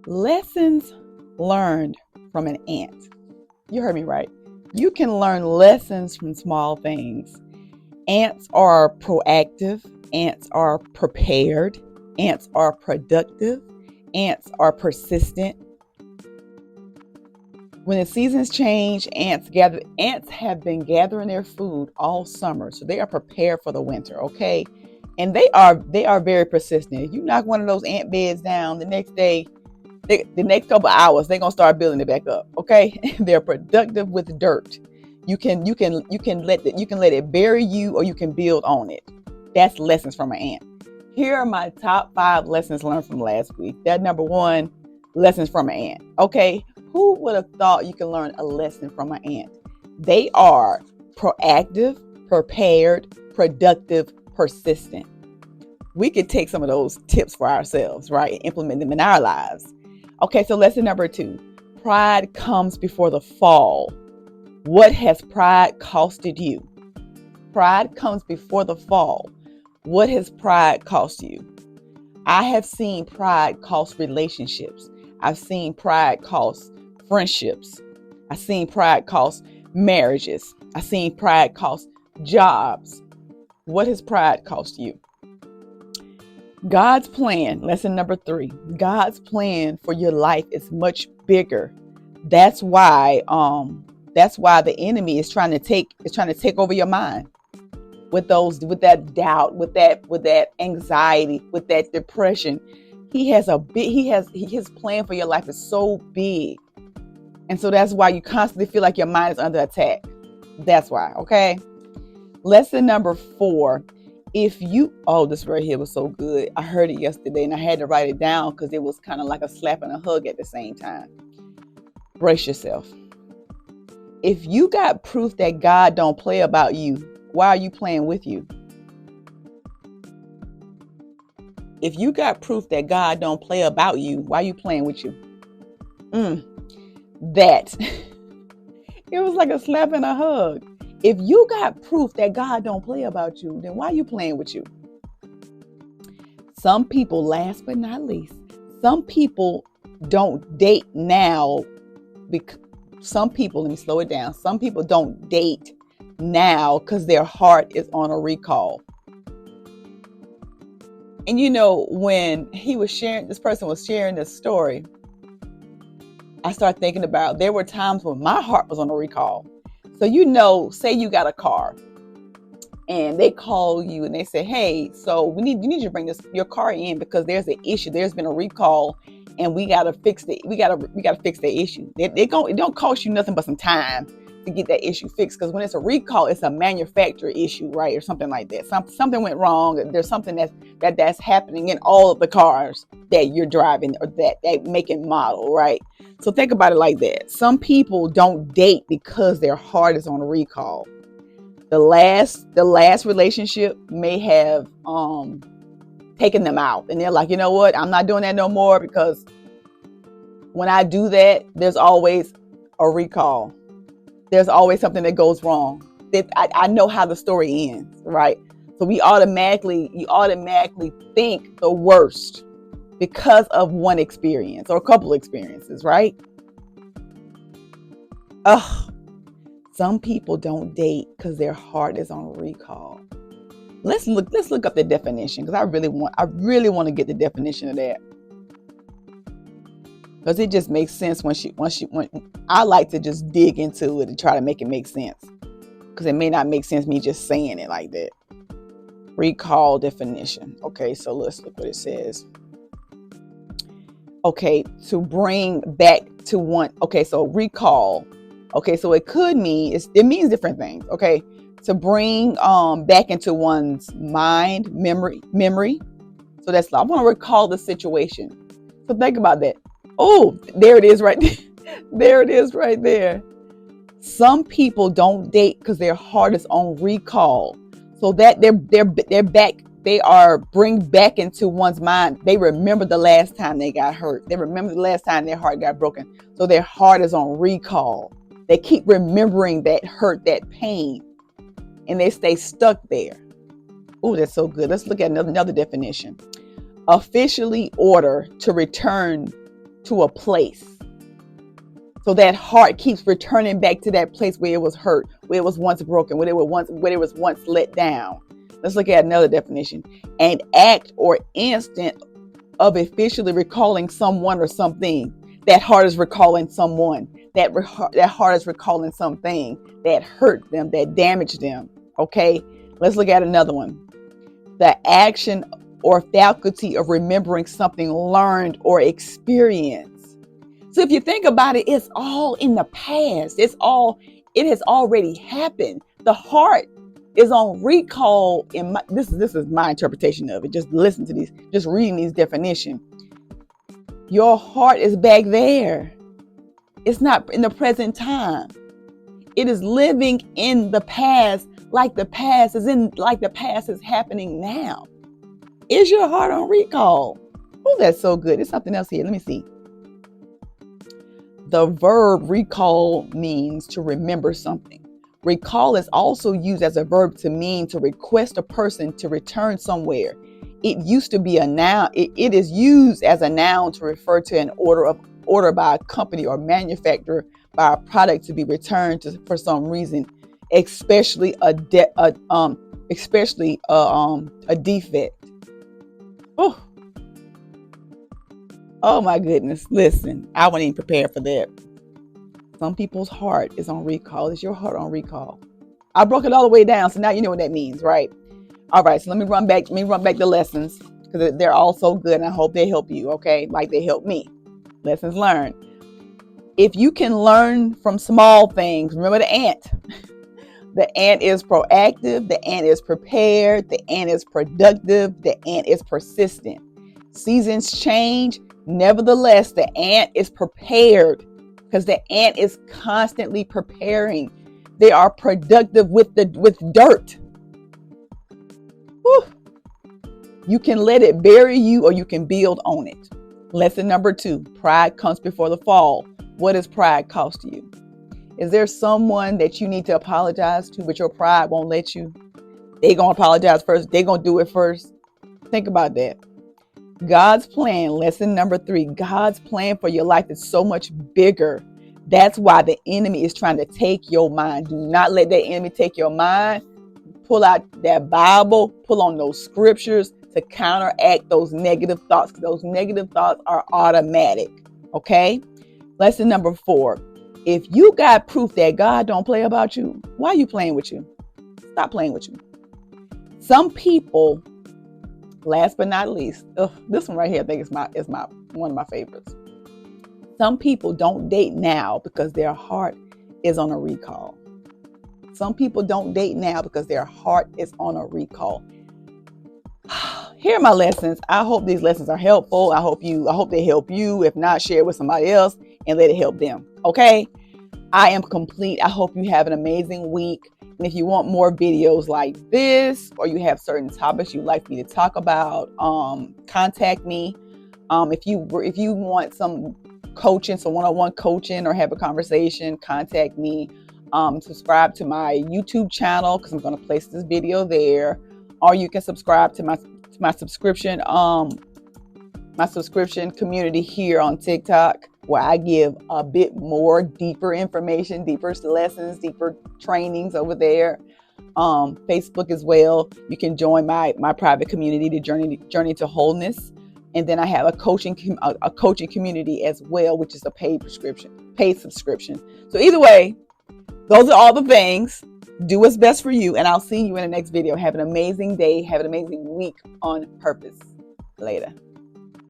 Lessons learned from an ant. You heard me right. You can learn lessons from small things. Ants are proactive. Ants are prepared. Ants are productive. Ants are persistent. When the seasons change, ants gather. Ants have been gathering their food all summer, so they are prepared for the winter. Okay, and they are very persistent. If you knock one of those ant beds down, the next day, the next couple of hours, they're gonna start building it back up. Okay, they're productive with dirt. You can let it bury you, or you can build on it. That's lessons from an ant. Here are my top 5 lessons learned from last week. That number 1, lessons from an ant. Okay, who would have thought you can learn a lesson from an ant? They are proactive, prepared, productive, persistent. We could take some of those tips for ourselves, right, and implement them in our lives. Okay, so lesson number 2. Pride comes before the fall. What has pride costed you? Pride comes before the fall. What has pride cost you? I have seen pride cost relationships. I've seen pride cost friendships. I've seen pride cost marriages. I've seen pride cost jobs. What has pride cost you? God's plan, lesson number 3. God's plan for your life is much bigger. That's why the enemy is trying to take over your mind with that doubt, with that anxiety, with that depression. His plan for your life is so big. And so that's why you constantly feel like your mind is under attack. That's why, okay? Lesson number 4. This right here was so good. I heard it yesterday and I had to write it down because it was kind of like a slap and a hug at the same time. Brace yourself. If you got proof that God don't play about you, why are you playing with you? If you got proof that God don't play about you, why are you playing with you? That it was like a slap and a hug. If you got proof that God don't play about you, then why are you playing with you? Some people, last but not least, some people don't date now. Some people, let me slow it down. Some people don't date now because their heart is on a recall. And when this person was sharing this story, I started thinking about, there were times when my heart was on a recall. So, say you got a car and they call you and they say, hey, so you need to bring your car in because there's an issue. There's been a recall and we got to fix we got to fix the issue. It don't cost you nothing but some time to get that issue fixed. Because when it's a recall, it's a manufacturer issue, right? Or something like that. Something went wrong. There's something that's happening in all of the cars that you're driving, or that make and model, right? So think about it like that. Some people don't date because their heart is on a recall. The last relationship may have taken them out, and they're like, you know what? I'm not doing that no more, because when I do that, there's always a recall. There's always something that goes wrong. I know how the story ends, right? So you automatically think the worst because of one experience or a couple experiences, right? Some people don't date because their heart is on recall. Let's look up the definition, because I really want to get the definition of that, because it just makes sense when I like to just dig into it and try to make it make sense, because it may not make sense me just saying it like that. Recall definition. Okay, so let's look what it says. Okay, to bring back to one. Okay, so recall. Okay, so it could mean, it means different things. Okay, to bring back into one's mind, memory. So that's, I want to recall the situation. So think about that. Oh, there it is right there. There it is right there. Some people don't date because their heart is on recall. So that they're back. They are bring back into one's mind. They remember the last time they got hurt. They remember the last time their heart got broken. So their heart is on recall. They keep remembering that hurt, that pain, and they stay stuck there. Oh, that's so good. Let's look at another definition. Officially order to return to a place. So that heart keeps returning back to that place where it was hurt, where it was once broken, where it was once let down. Let's look at another definition. An act or instant of officially recalling someone or something. That heart is recalling someone. That heart is recalling something that hurt them, that damaged them. Okay, let's look at another one. The action or faculty of remembering something learned or experienced. So if you think about it, it's all in the past. It has already happened. The heart is on recall. This is my interpretation of it. Just listen to these, just reading these definitions. Your heart is back there. It's not in the present time. It is living in the past, like the past is happening now. Is your heart on recall? Oh, that's so good. There's something else here. Let me see. The verb recall means to remember something. Recall is also used as a verb to mean to request a person to return somewhere. It used to be a noun. It is used as a noun to refer to an order by a company or manufacturer by a product to be returned for some reason, especially a defect. Oh my goodness. Listen, I wasn't even prepared for that. Some people's heart is on recall. Is your heart on recall? I broke it all the way down, so now you know what that means, right? All right, so let me run back the lessons because they're all so good and I hope they help you, okay? Like they help me. Lessons learned. If you can learn from small things, remember the ant. The ant is proactive, the ant is prepared, the ant is productive, the ant is persistent. Seasons change. Nevertheless, the ant is prepared because the ant is constantly preparing. They are productive with dirt. Whew. You can let it bury you or you can build on it. Lesson number 2, pride comes before the fall. What does pride cost you? Is there someone that you need to apologize to, but your pride won't let you? They're going to apologize first. They're going to do it first. Think about that. God's plan, lesson number 3, God's plan for your life is so much bigger. That's why the enemy is trying to take your mind. Do not let that enemy take your mind. Pull out that Bible, pull on those scriptures to counteract those negative thoughts. Those negative thoughts are automatic. Okay? Lesson number 4. If you got proof that God don't play about you, why are you playing with you? Stop playing with you. Some people, last but not least, this one right here, I think is my one of my favorites. Some people don't date now because their heart is on a recall. Some people don't date now because their heart is on a recall. Here are my lessons. I hope these lessons are helpful. I hope they help you. If not, share it with somebody else and let it help them. Okay? I am complete. I hope you have an amazing week. And if you want more videos like this, or you have certain topics you'd like me to talk about, contact me. If you want some coaching, some one-on-one coaching, or have a conversation, contact me. Subscribe to my YouTube channel because I'm going to place this video there, or you can subscribe to my subscription community here on TikTok, where I give a bit more deeper information, deeper lessons, deeper trainings over there. Facebook as well. You can join my private community, the journey to wholeness. And then I have a coaching community as well, which is a paid subscription. So either way, those are all the things. Do what's best for you, and I'll see you in the next video. Have an amazing day. Have an amazing week on purpose. Later.